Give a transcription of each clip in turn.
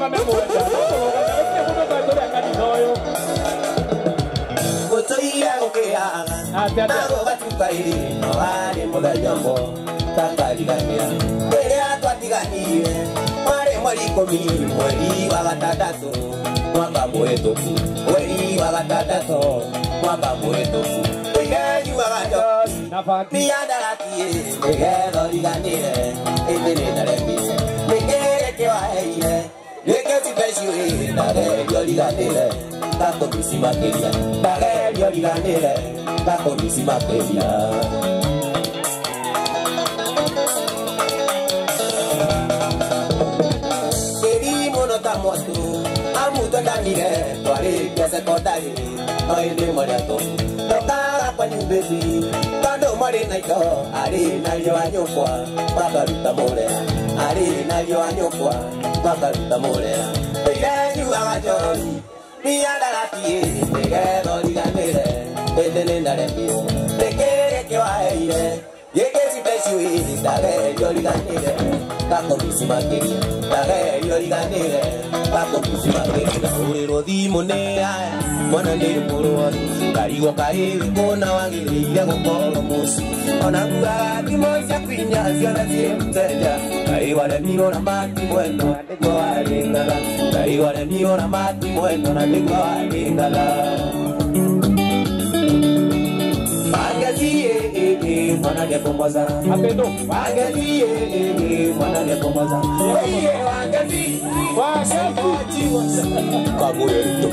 tũrũgame mwenda no tũrũgame gũtirĩ mũndũ ũtoĩ tũrĩa kanitha ũyũ gũtũire gũkĩaga na gũgatuka irĩno harĩ mũthenya ũmwe takariganĩra rĩrĩa twatiganire warĩ mweri ikũmi mweri wa gatandatũ mwaka mũhĩtũku mweri wa gatandatũ mwaka mũhĩtũku tũigenyuaga njohi nĩyandaratie nĩgetha ũriganĩre ĩndĩ nĩndaremire nĩngĩrĩkĩ waheire rĩngĩ cipeciũ ndagerio riganĩre ngakũmisi makĩria ndagerio riganĩre ngakũmisi makĩria Moto, amuto danire, tuare que se cortare, no hay de morato. Tocara pa ni baby, cuando more na ito, arena yo año kwa, pagarita morea, arena yo año kwa, pagarita morea. Ella yo agajori, mi andara tie, te quedo liganere, te nendare pio, te quiere que vaya. Yeke si pesui, dale yo liganere, kako bisima queria, dale yo liganere, kako bisima queria. Uro di monea, mona le moro, karigo karigo kona wangiri ya gokoro musi. Ona kuga di moja pinya siana siemteja, karigo le miro na mati bueno, adego alingala, karigo le miro na mati bueno, adego alingala. Mwana de pomoza apendo wagazi mwana de pomoza oye wagazi kabuyeto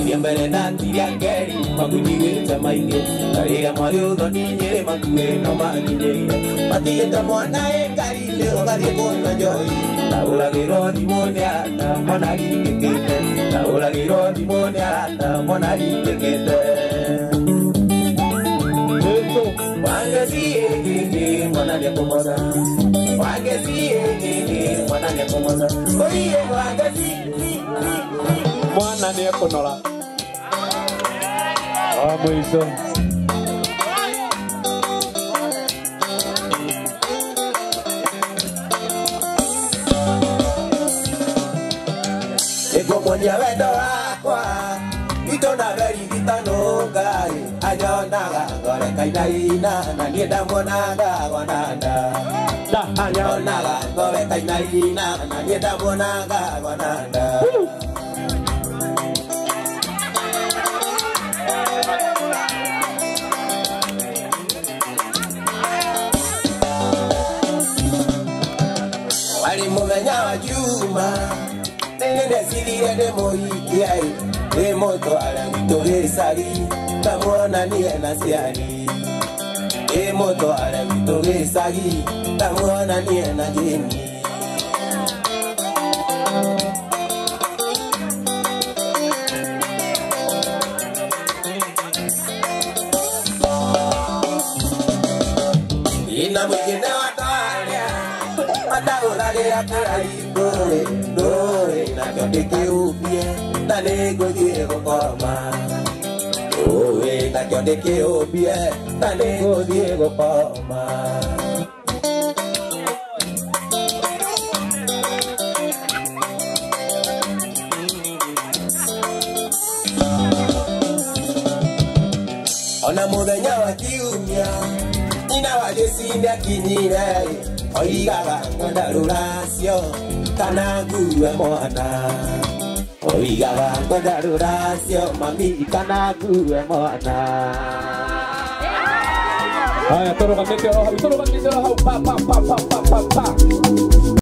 Tiembele na tiriangeri makujiwe tamaike Kariga mario doni nyere makuwe no magine Matieta mwana karile ogarie kona joy Taula giro di moniata mwana rikekete Taula giro di moniata mwana rikekete Wagazi mwana de pomoza Wagazi mwana de pomoza Oye wagazi mwana nĩ ekũnora wa mũico nĩngũmuonia wendo wakwa itona veri thitanũngai anyonaga ngorekainaina na niĩ ndamuonaga gwananda anyonaga ngorekainaina na niĩ ndamuonaga gwananda Wali mumenya wa juma nene silire de moikia e moto ala mitore sari tamuona ni na siani e moto ala mitore sari tamuona ni na jeni ina mwingine Ataula de akaribo, dore na kyote keupie, na nego diego koma. Oe na kyote keupie, na nego diego koma. Ona muthenya wa kiumia, ina wajesinda kinyire. Oigaga ndaruracio kana ngue mwana Oigaga ndaruracio mami kana ngue mwana Haya tũrũgamĩte o hau pa pa pa pa pa pa